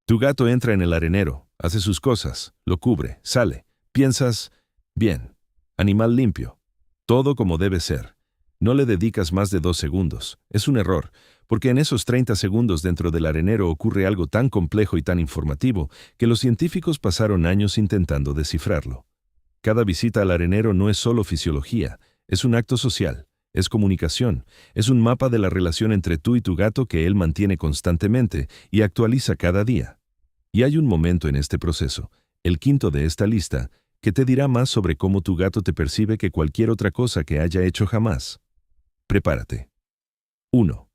Tu gato entra en el arenero, hace sus cosas, lo cubre, sale. Piensas, bien, animal limpio, todo como debe ser. No le dedicas más de 2 segundos. Es un error, porque en esos 30 segundos dentro del arenero ocurre algo tan complejo y tan informativo que los científicos pasaron años intentando descifrarlo. Cada visita al arenero no es solo fisiología, es un acto social, es comunicación, es un mapa de la relación entre tú y tu gato que él mantiene constantemente y actualiza cada día. Y hay un momento en este proceso, el quinto de esta lista, que te dirá más sobre cómo tu gato te percibe que cualquier otra cosa que haya hecho jamás. Prepárate. 1.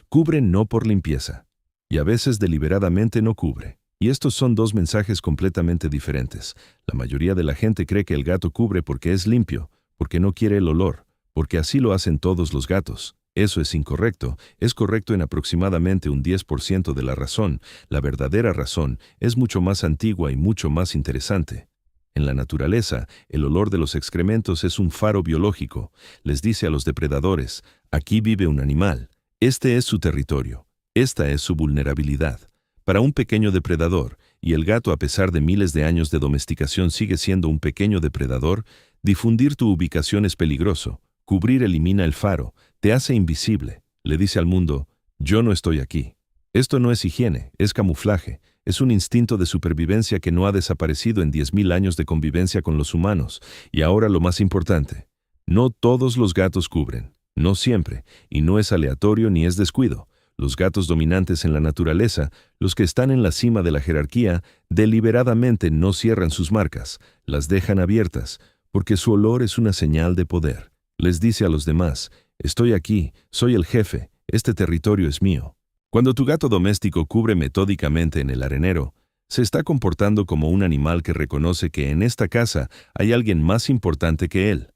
Cubre no por limpieza. Y a veces deliberadamente no cubre. Y estos son 2 mensajes completamente diferentes. La mayoría de la gente cree que el gato cubre porque es limpio, porque no quiere el olor, porque así lo hacen todos los gatos. Eso es incorrecto. Es correcto en aproximadamente un 10% de la razón. La verdadera razón es mucho más antigua y mucho más interesante. En la naturaleza, el olor de los excrementos es un faro biológico. Les dice a los depredadores, aquí vive un animal. Este es su territorio. Esta es su vulnerabilidad. Para un pequeño depredador, y el gato a pesar de miles de años de domesticación sigue siendo un pequeño depredador, difundir tu ubicación es peligroso. Cubrir elimina el faro, te hace invisible. Le dice al mundo, yo no estoy aquí. Esto no es higiene, es camuflaje. Es un instinto de supervivencia que no ha desaparecido en 10.000 años de convivencia con los humanos. Y ahora lo más importante, no todos los gatos cubren, no siempre, y no es aleatorio ni es descuido. Los gatos dominantes en la naturaleza, los que están en la cima de la jerarquía, deliberadamente no cierran sus marcas, las dejan abiertas, porque su olor es una señal de poder. Les dice a los demás, estoy aquí, soy el jefe, este territorio es mío. Cuando tu gato doméstico cubre metódicamente en el arenero, se está comportando como un animal que reconoce que en esta casa hay alguien más importante que él,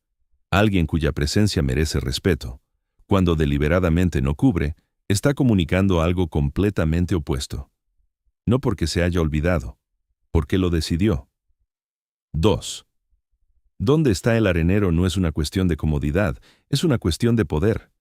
alguien cuya presencia merece respeto. Cuando deliberadamente no cubre, está comunicando algo completamente opuesto. No porque se haya olvidado, porque lo decidió. 2. ¿Dónde está el arenero? No es una cuestión de comodidad, es una cuestión de poder.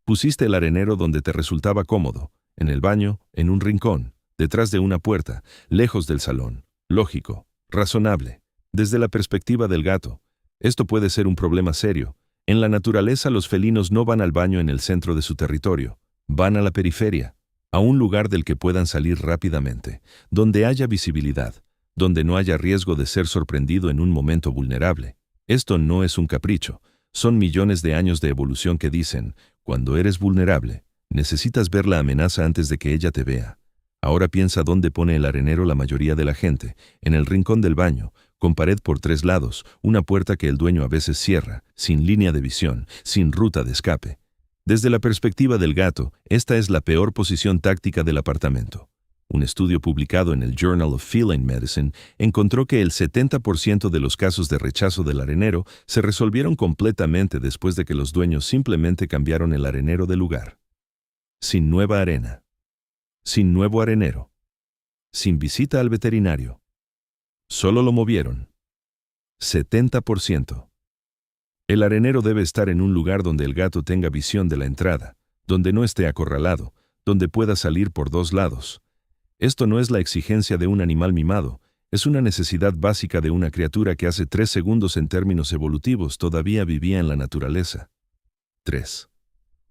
Pusiste el arenero donde te resultaba cómodo, en el baño, en un rincón, detrás de una puerta, lejos del salón. Lógico, razonable. Desde la perspectiva del gato, esto puede ser un problema serio. En la naturaleza los felinos no van al baño en el centro de su territorio, van a la periferia, a un lugar del que puedan salir rápidamente, donde haya visibilidad, donde no haya riesgo de ser sorprendido en un momento vulnerable. Esto no es un capricho, son millones de años de evolución que dicen, cuando eres vulnerable, necesitas ver la amenaza antes de que ella te vea. Ahora piensa dónde pone el arenero la mayoría de la gente, en el rincón del baño, con pared por 3 lados, una puerta que el dueño a veces cierra, sin línea de visión, sin ruta de escape. Desde la perspectiva del gato, esta es la peor posición táctica del apartamento. Un estudio publicado en el Journal of Feline Medicine encontró que el 70% de los casos de rechazo del arenero se resolvieron completamente después de que los dueños simplemente cambiaron el arenero de lugar. Sin nueva arena. Sin nuevo arenero. Sin visita al veterinario. Solo lo movieron. 70%. El arenero debe estar en un lugar donde el gato tenga visión de la entrada, donde no esté acorralado, donde pueda salir por 2 lados. Esto no es la exigencia de un animal mimado, es una necesidad básica de una criatura que hace 3 segundos en términos evolutivos todavía vivía en la naturaleza. 3.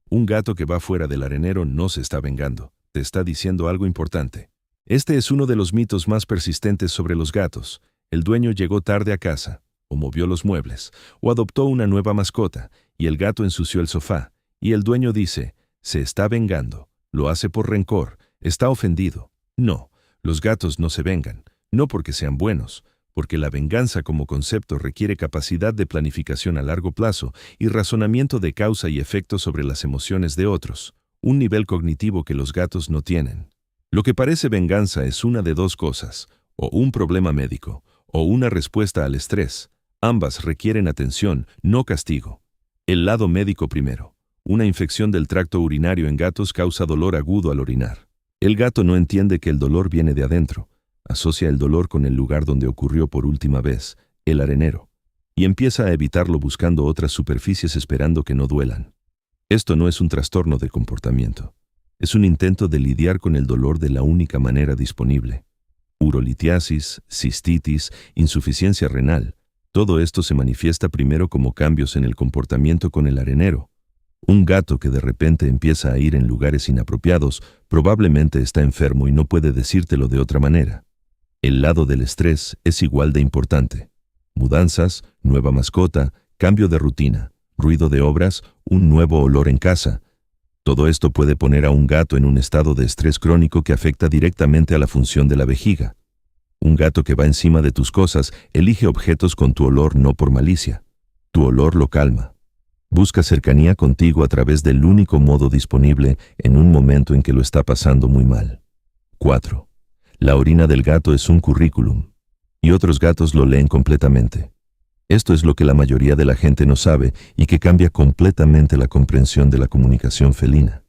Un gato que va fuera del arenero no se está vengando, te está diciendo algo importante. Este es uno de los mitos más persistentes sobre los gatos. El dueño llegó tarde a casa, o movió los muebles, o adoptó una nueva mascota, y el gato ensució el sofá, y el dueño dice, se está vengando, lo hace por rencor, está ofendido. No, los gatos no se vengan, no porque sean buenos, porque la venganza como concepto requiere capacidad de planificación a largo plazo y razonamiento de causa y efecto sobre las emociones de otros, un nivel cognitivo que los gatos no tienen. Lo que parece venganza es una de 2 cosas, o un problema médico, o una respuesta al estrés. Ambas requieren atención, no castigo. El lado médico primero. Una infección del tracto urinario en gatos causa dolor agudo al orinar. El gato no entiende que el dolor viene de adentro. Asocia el dolor con el lugar donde ocurrió por última vez, el arenero, y empieza a evitarlo buscando otras superficies esperando que no duelan. Esto no es un trastorno de comportamiento. Es un intento de lidiar con el dolor de la única manera disponible. urolitiasis, cistitis, insuficiencia renal. Todo esto se manifiesta primero como cambios en el comportamiento con el arenero. Un gato que de repente empieza a ir en lugares inapropiados probablemente está enfermo y no puede decírtelo de otra manera. El lado del estrés es igual de importante. Mudanzas, nueva mascota, cambio de rutina, ruido de obras, un nuevo olor en casa. Todo esto puede poner a un gato en un estado de estrés crónico que afecta directamente a la función de la vejiga. Un gato que va encima de tus cosas elige objetos con tu olor no por malicia. Tu olor lo calma. Busca cercanía contigo a través del único modo disponible en un momento en que lo está pasando muy mal. 4. La orina del gato es un currículum, y otros gatos lo leen completamente. Esto es lo que la mayoría de la gente no sabe y que cambia completamente la comprensión de la comunicación felina.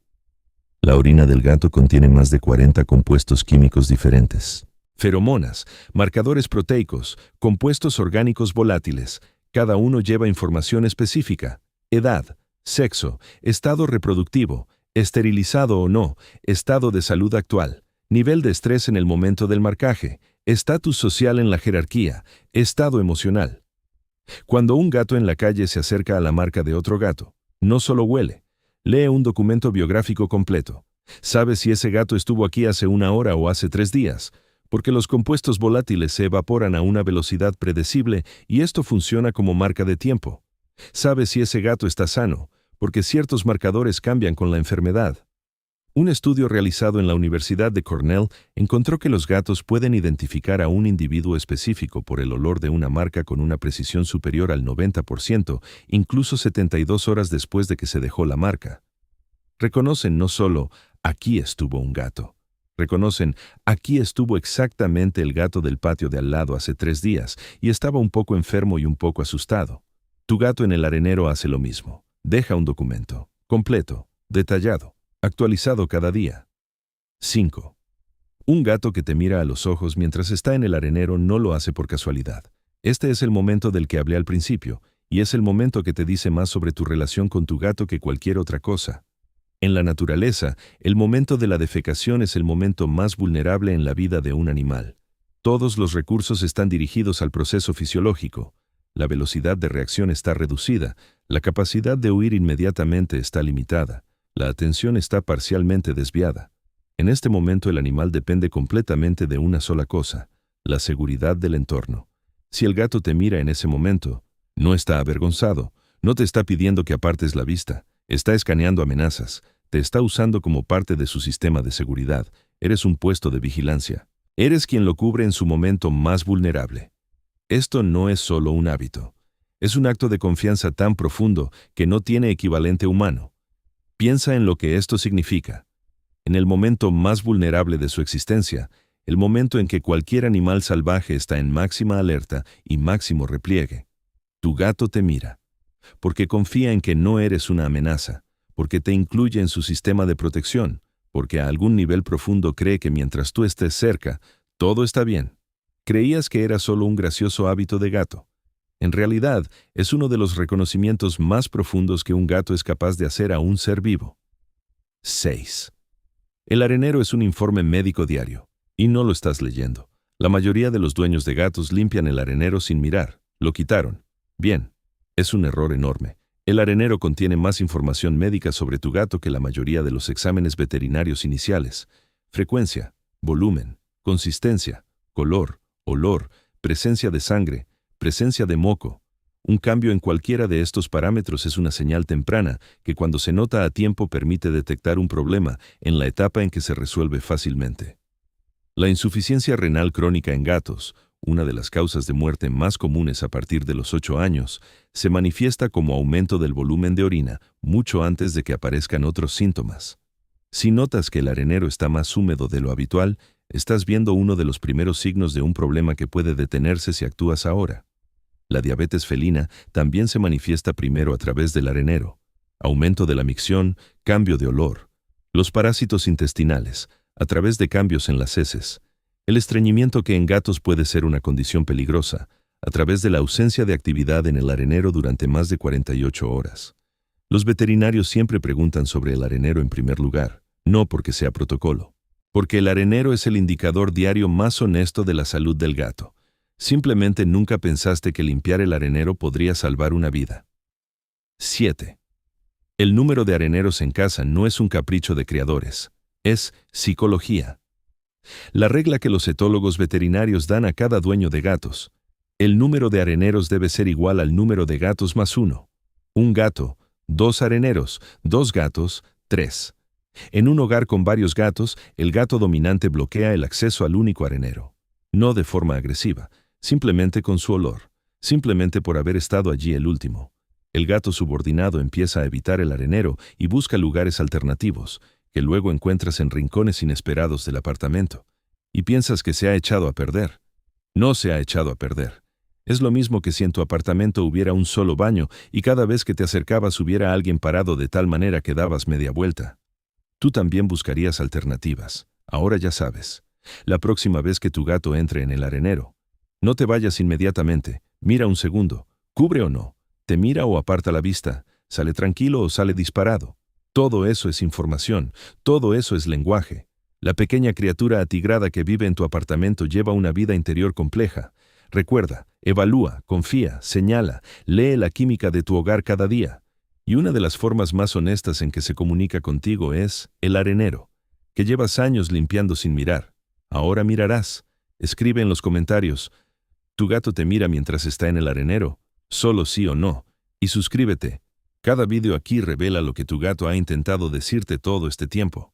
La orina del gato contiene más de 40 compuestos químicos diferentes. Feromonas, marcadores proteicos, compuestos orgánicos volátiles. Cada uno lleva información específica: edad, sexo, estado reproductivo, esterilizado o no, estado de salud actual, nivel de estrés en el momento del marcaje, estatus social en la jerarquía, estado emocional. Cuando un gato en la calle se acerca a la marca de otro gato, no solo huele, lee un documento biográfico completo. Sabe si ese gato estuvo aquí hace 1 hora o hace 3 días, porque los compuestos volátiles se evaporan a una velocidad predecible y esto funciona como marca de tiempo. Sabe si ese gato está sano, porque ciertos marcadores cambian con la enfermedad. Un estudio realizado en la Universidad de Cornell encontró que los gatos pueden identificar a un individuo específico por el olor de una marca con una precisión superior al 90%, incluso 72 horas después de que se dejó la marca. Reconocen no solo «aquí estuvo un gato», reconocen «aquí estuvo exactamente el gato del patio de al lado hace 3 días y estaba un poco enfermo y un poco asustado». Tu gato en el arenero hace lo mismo. Deja un documento, completo, detallado, actualizado cada día. 5. Un gato que te mira a los ojos mientras está en el arenero no lo hace por casualidad. Este es el momento del que hablé al principio, y es el momento que te dice más sobre tu relación con tu gato que cualquier otra cosa. En la naturaleza, el momento de la defecación es el momento más vulnerable en la vida de un animal. Todos los recursos están dirigidos al proceso fisiológico. La velocidad de reacción está reducida, la capacidad de huir inmediatamente está limitada, la atención está parcialmente desviada. En este momento el animal depende completamente de una sola cosa: la seguridad del entorno. Si el gato te mira en ese momento, no está avergonzado, no te está pidiendo que apartes la vista, está escaneando amenazas, te está usando como parte de su sistema de seguridad, eres un puesto de vigilancia. Eres quien lo cubre en su momento más vulnerable. Esto no es solo un hábito. Es un acto de confianza tan profundo que no tiene equivalente humano. Piensa en lo que esto significa. En el momento más vulnerable de su existencia, el momento en que cualquier animal salvaje está en máxima alerta y máximo repliegue, tu gato te mira, porque confía en que no eres una amenaza, porque te incluye en su sistema de protección, porque a algún nivel profundo cree que mientras tú estés cerca, todo está bien. Creías que era solo un gracioso hábito de gato. En realidad, es uno de los reconocimientos más profundos que un gato es capaz de hacer a un ser vivo. 6. El arenero es un informe médico diario, y no lo estás leyendo. La mayoría de los dueños de gatos limpian el arenero sin mirar. Lo quitaron. Bien, es un error enorme. El arenero contiene más información médica sobre tu gato que la mayoría de los exámenes veterinarios iniciales. Frecuencia, volumen, consistencia, color, olor, presencia de sangre, presencia de moco. Un cambio en cualquiera de estos parámetros es una señal temprana que cuando se nota a tiempo permite detectar un problema en la etapa en que se resuelve fácilmente. La insuficiencia renal crónica en gatos, una de las causas de muerte más comunes a partir de los 8 años, se manifiesta como aumento del volumen de orina mucho antes de que aparezcan otros síntomas. Si notas que el arenero está más húmedo de lo habitual, estás viendo uno de los primeros signos de un problema que puede detenerse si actúas ahora. La diabetes felina también se manifiesta primero a través del arenero. Aumento de la micción, cambio de olor. Los parásitos intestinales, a través de cambios en las heces. El estreñimiento que en gatos puede ser una condición peligrosa, a través de la ausencia de actividad en el arenero durante más de 48 horas. Los veterinarios siempre preguntan sobre el arenero en primer lugar, no porque sea protocolo. Porque el arenero es el indicador diario más honesto de la salud del gato. Simplemente nunca pensaste que limpiar el arenero podría salvar una vida. 7. El número de areneros en casa no es un capricho de criadores, es psicología. La regla que los etólogos veterinarios dan a cada dueño de gatos. El número de areneros debe ser igual al número de gatos más 1. Un gato, 2 areneros, 2 gatos, 3. En un hogar con varios gatos, el gato dominante bloquea el acceso al único arenero. No de forma agresiva, simplemente con su olor, simplemente por haber estado allí el último. El gato subordinado empieza a evitar el arenero y busca lugares alternativos, que luego encuentras en rincones inesperados del apartamento. Y piensas que se ha echado a perder. No se ha echado a perder. Es lo mismo que si en tu apartamento hubiera un solo baño y cada vez que te acercabas hubiera alguien parado de tal manera que dabas media vuelta. Tú también buscarías alternativas. Ahora ya sabes. La próxima vez que tu gato entre en el arenero, no te vayas inmediatamente. Mira un segundo. ¿Cubre o no? ¿Te mira o aparta la vista? ¿Sale tranquilo o sale disparado? Todo eso es información. Todo eso es lenguaje. La pequeña criatura atigrada que vive en tu apartamento lleva una vida interior compleja. Recuerda, evalúa, confía, señala, lee la química de tu hogar cada día. Y una de las formas más honestas en que se comunica contigo es el arenero, que llevas años limpiando sin mirar. Ahora mirarás. Escribe en los comentarios, ¿tu gato te mira mientras está en el arenero? Solo sí o no. Y suscríbete. Cada vídeo aquí revela lo que tu gato ha intentado decirte todo este tiempo.